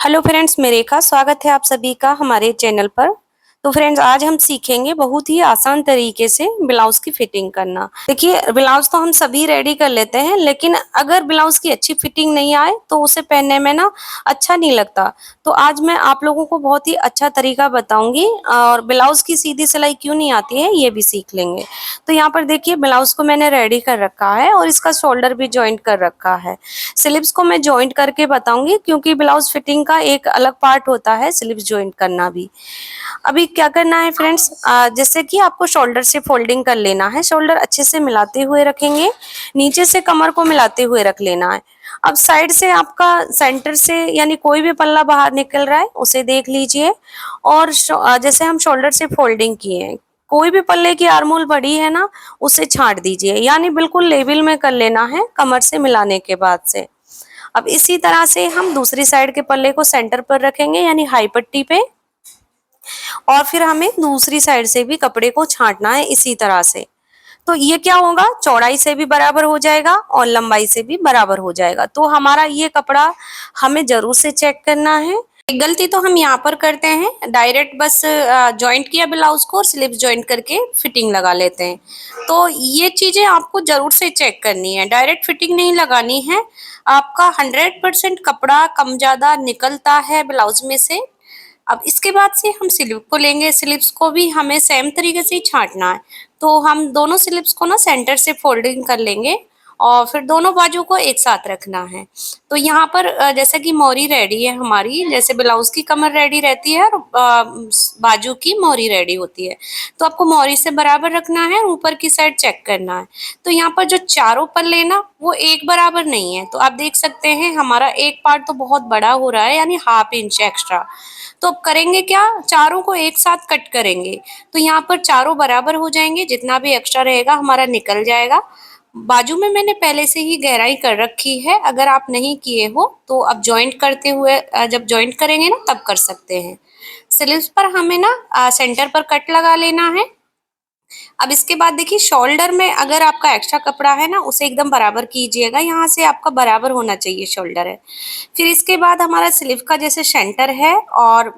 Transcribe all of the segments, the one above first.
Hello friends, मैं रेखा स्वागत है आप सभी का हमारे चैनल पर। तो फ्रेंड्स, आज हम सीखेंगे बहुत ही आसान तरीके से ब्लाउज की फिटिंग करना। देखिए, ब्लाउज तो हम सभी रेडी कर लेते हैं, लेकिन अगर ब्लाउज की अच्छी फिटिंग नहीं आए तो उसे पहनने में ना अच्छा नहीं लगता। तो आज मैं आप लोगों को बहुत ही अच्छा तरीका बताऊंगी, और ब्लाउज की सीधी सिलाई क्यों नहीं आती है ये भी सीख लेंगे। तो यहाँ पर देखिए, ब्लाउज को मैंने रेडी कर रखा है और इसका शोल्डर भी ज्वाइंट कर रखा है। स्लीव्स को मैं ज्वाइंट करके बताऊंगी, क्योंकि ब्लाउज फिटिंग का एक अलग पार्ट होता है स्लीव्स ज्वाइंट करना भी। अभी क्या करना है फ्रेंड्स, जैसे कि आपको शोल्डर से फोल्डिंग कर लेना है। शोल्डर अच्छे से मिलाते हुए रखेंगे, नीचे से कमर को मिलाते हुए रख लेना है। अब साइड से आपका सेंटर से यानी कोई भी पल्ला बाहर निकल रहा है उसे देख लीजिए, और जैसे हम शोल्डर से फोल्डिंग किए हैं, कोई भी पल्ले की आर्मोल बड़ी है ना, उसे छांट दीजिए, यानी बिल्कुल लेवल में कर लेना है कमर से मिलाने के बाद से। अब इसी तरह से हम दूसरी साइड के पल्ले को सेंटर पर रखेंगे, यानी हाई पट्टी पे, और फिर हमें दूसरी साइड से भी कपड़े को छांटना है इसी तरह से। तो ये क्या होगा, चौड़ाई से भी बराबर हो जाएगा और लंबाई से भी बराबर हो जाएगा। तो हमारा ये कपड़ा हमें जरूर से चेक करना है। एक गलती तो हम यहाँ पर करते हैं, डायरेक्ट बस जॉइंट किया ब्लाउज को और स्लीव्स जॉइंट करके फिटिंग लगा लेते हैं। तो ये चीजें आपको जरूर से चेक करनी है, डायरेक्ट फिटिंग नहीं लगानी है। आपका 100% कपड़ा कम ज्यादा निकलता है ब्लाउज में से। अब इसके बाद से हम स्लीव को लेंगे, स्लीव्स को भी हमें सेम तरीके से ही छांटना है। तो हम दोनों स्लीव्स को ना सेंटर से फोल्डिंग कर लेंगे, और फिर दोनों बाजू को एक साथ रखना है। तो यहाँ पर जैसे कि मोरी रेडी है हमारी, जैसे ब्लाउज की कमर रेडी रहती है और बाजू की मोरी रेडी होती है। तो आपको मोरी से बराबर रखना है, ऊपर की साइड चेक करना है। तो यहाँ पर जो चारों पल्ले ना वो एक बराबर नहीं है, तो आप देख सकते हैं हमारा एक पार्ट तो बहुत बड़ा हो रहा है, यानी ½ इंच एक्स्ट्रा। तो अब करेंगे क्या, चारों को एक साथ कट करेंगे। तो यहाँ पर चारों बराबर हो जाएंगे, जितना भी एक्स्ट्रा रहेगा हमारा निकल जाएगा। बाजू में मैंने पहले से ही गहराई कर रखी है, अगर आप नहीं किए हो तो अब जॉइंट करते हुए जब जॉइंट करेंगे ना तब कर सकते हैं। स्लीव्स पर हमें ना सेंटर पर कट लगा लेना है। अब इसके बाद देखिए, शोल्डर में अगर आपका एक्स्ट्रा कपड़ा है ना उसे एकदम बराबर कीजिएगा, यहाँ से आपका बराबर होना चाहिए शोल्डर है। फिर इसके बाद हमारा स्लीव का जैसे सेंटर है और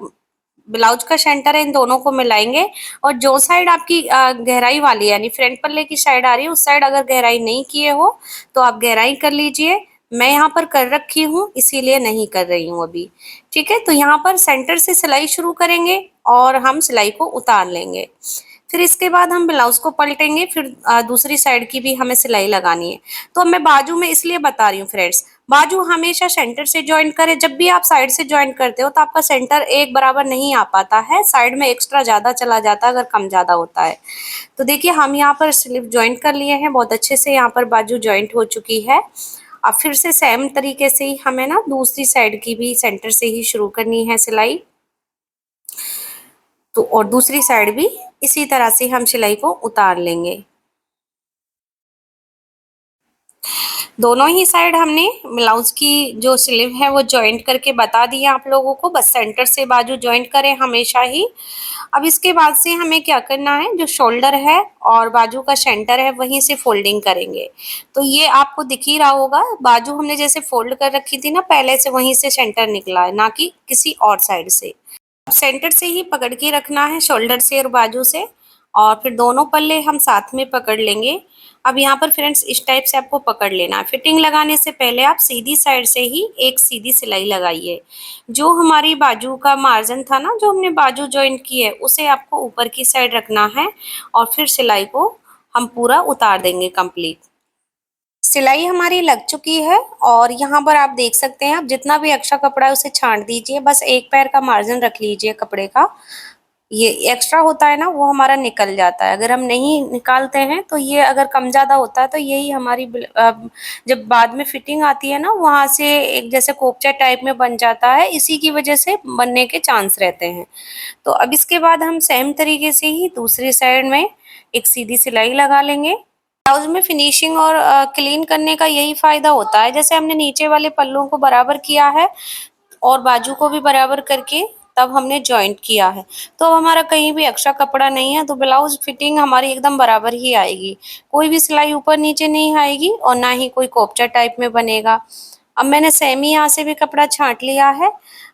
ब्लाउज का सेंटर है, इन दोनों को मिलाएंगे। और जो साइड आपकी गहराई वाली है, यानी फ्रंट पल्ले की साइड आ रही है, उस साइड अगर गहराई नहीं किए हो तो आप गहराई कर लीजिए। मैं यहाँ पर कर रखी हूँ इसीलिए नहीं कर रही हूँ अभी। ठीक है, तो यहाँ पर सेंटर से सिलाई शुरू करेंगे और हम सिलाई को उतार लेंगे। फिर इसके बाद हम ब्लाउज को पलटेंगे, फिर दूसरी साइड की भी हमें सिलाई लगानी है। तो अब मैं बाजू में इसलिए बता रही हूँ फ्रेंड्स, बाजू हमेशा सेंटर से ज्वाइंट करें। जब भी आप साइड से ज्वाइंट करते हो तो आपका सेंटर एक बराबर नहीं आ पाता है, साइड में एक्स्ट्रा ज्यादा चला जाता है अगर कम ज्यादा होता है। तो देखिए, हम यहाँ पर स्लीव ज्वाइंट कर लिए हैं बहुत अच्छे से, यहाँ पर बाजू ज्वाइंट हो चुकी है। अब फिर से सेम तरीके से ही हमें ना दूसरी साइड की भी सेंटर से ही शुरू करनी है सिलाई। तो और दूसरी साइड भी इसी तरह से हम सिलाई को उतार लेंगे। दोनों ही साइड हमने ब्लाउज की जो स्लीव है वो ज्वाइंट करके बता दिया आप लोगों को, बस सेंटर से बाजू ज्वाइंट करें हमेशा ही। अब इसके बाद से हमें क्या करना है, जो शोल्डर है और बाजू का सेंटर है वहीं से फोल्डिंग करेंगे। तो ये आपको दिख ही रहा होगा, बाजू हमने जैसे फोल्ड कर रखी थी ना पहले से, वहीं से सेंटर निकला है, ना कि किसी और साइड से। सेंटर से ही पकड़ के रखना है, शोल्डर से और बाजू से, और फिर दोनों पल्ले हम साथ में पकड़ लेंगे। अब यहाँ पर फ्रेंड्स इस टाइप से आपको पकड़ लेना है। फिटिंग लगाने से पहले आप सीधी साइड से ही एक सीधी सिलाई लगाइए। जो हमारी बाजू का मार्जिन था ना, जो हमने बाजू ज्वाइंट की है, उसे आपको ऊपर की साइड रखना है, और फिर सिलाई को हम पूरा उतार देंगे कंप्लीट। सिलाई हमारी लग चुकी है, और यहाँ पर आप देख सकते हैं, आप जितना भी एक्स्ट्रा कपड़ा है उसे छांट दीजिए, बस एक पैर का मार्जिन रख लीजिए कपड़े का। ये एक्स्ट्रा होता है ना वो हमारा निकल जाता है, अगर हम नहीं निकालते हैं तो ये अगर कम ज्यादा होता है तो यही हमारी जब बाद में फिटिंग आती है ना, वहां से एक जैसे कोपचा टाइप में बन जाता है, इसी की वजह से बनने के चांस रहते हैं। तो अब इसके बाद हम सेम तरीके से ही दूसरी साइड में एक सीधी सिलाई लगा लेंगे। ब्लाउज में फिनिशिंग और क्लीन करने का यही फायदा होता है, जैसे हमने नीचे वाले पल्लों को बराबर किया है और बाजू को भी बराबर करके तब हमने जॉइंट किया है, तो अब हमारा कहीं भी एक्स्ट्रा कपड़ा नहीं है, तो ब्लाउज फिटिंग हमारी एकदम बराबर ही आएगी। कोई भी सिलाई ऊपर नीचे नहीं आएगी और ना ही कोई कोपचा टाइप में बनेगा। अब मैंने सेमी यहाँ से भी कपड़ा छांट लिया है।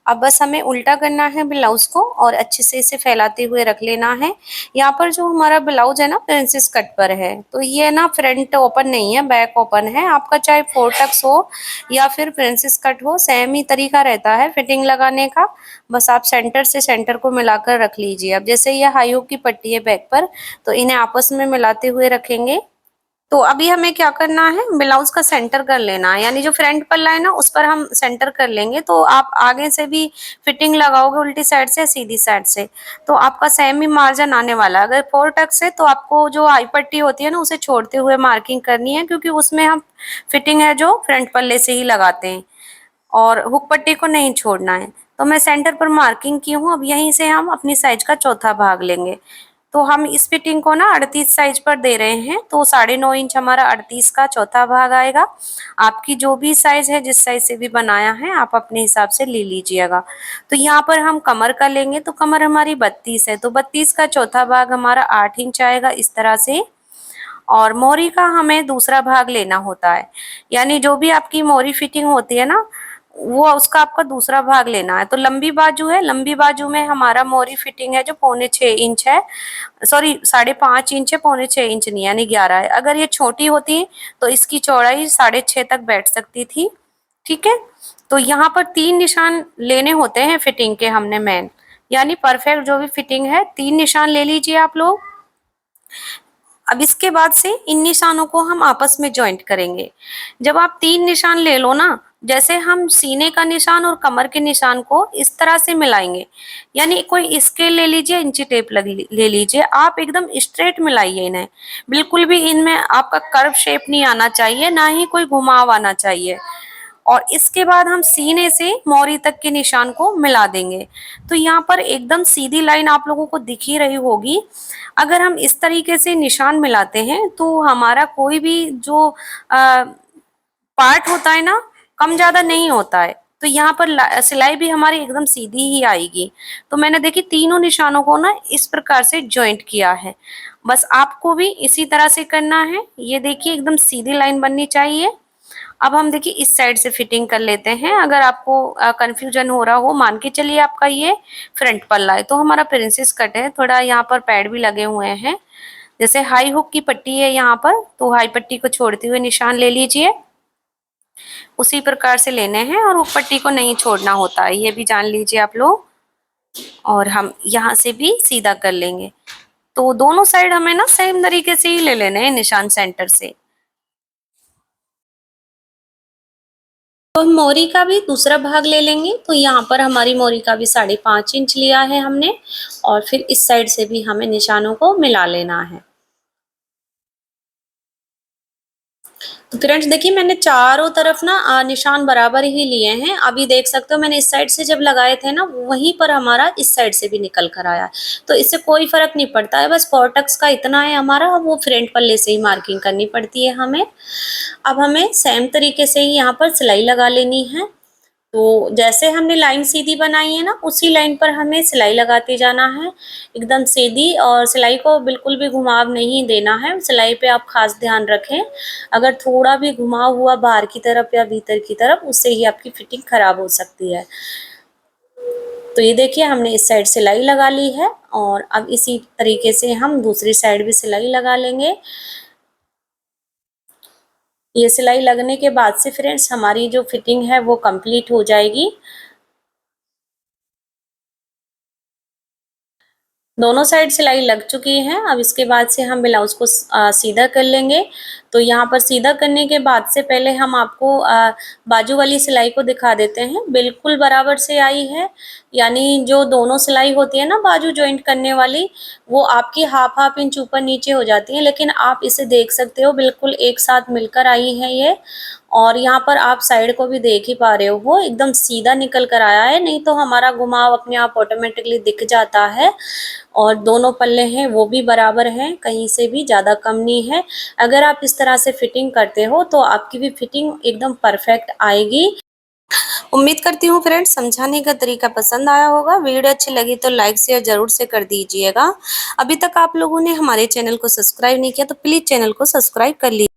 अब बस हमें उल्टा करना है ब्लाउज को और अच्छे से इसे फैलाते हुए रख लेना है। यहाँ पर जो हमारा ब्लाउज है ना प्रिंसेस कट पर है, तो ये ना फ्रंट ओपन नहीं है, बैक ओपन है। आपका चाहे 4 टक्स हो या फिर प्रिंसेस कट हो, सेम ही तरीका रहता है फिटिंग लगाने का। बस आप सेंटर से सेंटर को मिलाकर रख लीजिए। अब जैसे ये हाई हुक की पट्टी है बैक पर, तो इन्हें आपस में मिलाते हुए रखेंगे। तो अभी हमें क्या करना है, ब्लाउज का सेंटर कर लेना है, यानी जो फ्रंट पल्ला है ना उस पर हम सेंटर कर लेंगे। तो आप आगे से भी फिटिंग लगाओगे उल्टी साइड से सीधी साइड से, तो आपका सेम ही मार्जिन आने वाला है। अगर 4 टक्स है तो आपको जो आई पट्टी होती है ना उसे छोड़ते हुए मार्किंग करनी है, क्योंकि उसमें हम फिटिंग है जो फ्रंट पल्ले से ही लगाते हैं और हुक पट्टी को नहीं छोड़ना है। तो मैं सेंटर पर मार्किंग की हूँ। अब यहीं से हम अपनी साइज का चौथा भाग लेंगे। तो हम इस फिटिंग को ना 38 साइज पर दे रहे हैं, तो 9.5 इंच हमारा 38 का चौथा भाग आएगा। आपकी जो भी साइज है, जिस साइज से भी बनाया है, आप अपने हिसाब से ले लीजिएगा। तो यहाँ पर हम कमर का लेंगे, तो कमर हमारी 32 है, तो 32 का चौथा भाग हमारा 8 इंच आएगा इस तरह से। और मोरी का हमें दूसरा भाग लेना होता है, यानी जो भी आपकी मोरी फिटिंग होती है ना, वो उसका आपका दूसरा भाग लेना है। तो लंबी बाजू है, लंबी बाजू में हमारा मोरी फिटिंग है जो 6.25 इंच है, सॉरी 5.5 इंच है, 6.25 इंच नहीं, यानी 11 है। अगर ये छोटी होती तो इसकी चौड़ाई 6.5 तक बैठ सकती थी। ठीक है, तो यहाँ पर 3 निशान लेने होते हैं फिटिंग के हमने मेन, यानी परफेक्ट जो भी फिटिंग है 3 निशान ले लीजिए आप लोग। अब इसके बाद से इन निशानों को हम आपस में ज्वाइंट करेंगे। जब आप 3 निशान ले लो ना, जैसे हम सीने का निशान और कमर के निशान को इस तरह से मिलाएंगे, यानी कोई स्केल ले लीजिए, इंची टेप ले लीजिए, आप एकदम स्ट्रेट मिलाइए इन्हें। बिल्कुल भी इनमें आपका कर्व शेप नहीं आना चाहिए, ना ही कोई घुमाव आना चाहिए। और इसके बाद हम सीने से मोरी तक के निशान को मिला देंगे। तो यहाँ पर एकदम सीधी लाइन आप लोगों को दिख ही रही होगी। अगर हम इस तरीके से निशान मिलाते हैं तो हमारा कोई भी जो पार्ट होता है ना, कम ज्यादा नहीं होता है। तो यहाँ पर सिलाई भी हमारी एकदम सीधी ही आएगी। तो मैंने देखी तीनों निशानों को ना इस प्रकार से जॉइंट किया है। बस आपको भी इसी तरह से करना है। ये देखिए एकदम सीधी लाइन बननी चाहिए। अब हम देखिए इस साइड से फिटिंग कर लेते हैं। अगर आपको कंफ्यूजन हो रहा हो, मान के चलिए आपका ये फ्रंट पल्ला है, तो हमारा प्रिंसेस कट है, थोड़ा यहाँ पर पैड भी लगे हुए हैं। जैसे हाई हुक की पट्टी है यहाँ पर, तो हाई पट्टी को छोड़ते हुए निशान ले लीजिए। उसी प्रकार से लेने हैं और हुक पट्टी को नहीं छोड़ना होता है, ये भी जान लीजिए आप लोग। और हम यहाँ से भी सीधा कर लेंगे। तो दोनों साइड हमें ना सेम तरीके से ही ले लेने हैं निशान सेंटर से। तो हम मोरी का भी दूसरा भाग ले लेंगे। तो यहाँ पर हमारी मोरी का भी 5.5 इंच लिया है हमने, और फिर इस साइड से भी हमें निशानों को मिला लेना है। तो फ्रेंड्स देखिए मैंने चारों तरफ ना निशान बराबर ही लिए हैं। अभी देख सकते हो मैंने इस साइड से जब लगाए थे ना, वहीं पर हमारा इस साइड से भी निकल कर आया। तो इससे कोई फर्क नहीं पड़ता है, बस 4 टक्स का इतना है हमारा, वो फ्रंट पल्ले से ही मार्किंग करनी पड़ती है हमें। अब हमें सेम तरीके से ही यहाँ पर सिलाई लगा लेनी है। तो जैसे हमने लाइन सीधी बनाई है ना, उसी लाइन पर हमें सिलाई लगाते जाना है, एकदम सीधी। और सिलाई को बिल्कुल भी घुमाव नहीं देना है। सिलाई पे आप खास ध्यान रखें, अगर थोड़ा भी घुमाव हुआ बाहर की तरफ या भीतर की तरफ, उससे ही आपकी फिटिंग खराब हो सकती है। तो ये देखिए हमने इस साइड सिलाई लगा ली है, और अब इसी तरीके से हम दूसरी साइड भी सिलाई लगा लेंगे। ये सिलाई लगने के बाद से फ्रेंड्स हमारी जो फिटिंग है वो कंप्लीट हो जाएगी। दोनों साइड सिलाई लग चुकी है। अब इसके बाद से हम ब्लाउज को सीधा कर लेंगे। तो यहाँ पर सीधा करने के बाद से पहले हम आपको बाजू वाली सिलाई को दिखा देते हैं। बिल्कुल बराबर से आई है, यानी जो दोनों सिलाई होती है ना बाजू ज्वाइंट करने वाली, वो आपकी हाफ इंच ऊपर नीचे हो जाती है, लेकिन आप इसे देख सकते हो बिल्कुल एक साथ मिलकर आई है ये। और यहाँ पर आप साइड को भी देख ही पा रहे हो, वो एकदम सीधा निकल कर आया है, नहीं तो हमारा घुमाव अपने आप ऑटोमेटिकली दिख जाता है। और दोनों पल्ले हैं वो भी बराबर हैं, कहीं से भी ज़्यादा कम नहीं है। अगर आप इस तरह से फिटिंग करते हो तो आपकी भी फिटिंग एकदम परफेक्ट आएगी। उम्मीद करती हूँ फ्रेंड्स समझाने का तरीका पसंद आया होगा। वीडियो अच्छी लगी तो लाइक शेयर जरूर से कर दीजिएगा। अभी तक आप लोगों ने हमारे चैनल को सब्सक्राइब नहीं किया तो प्लीज चैनल को सब्सक्राइब कर लीजिए।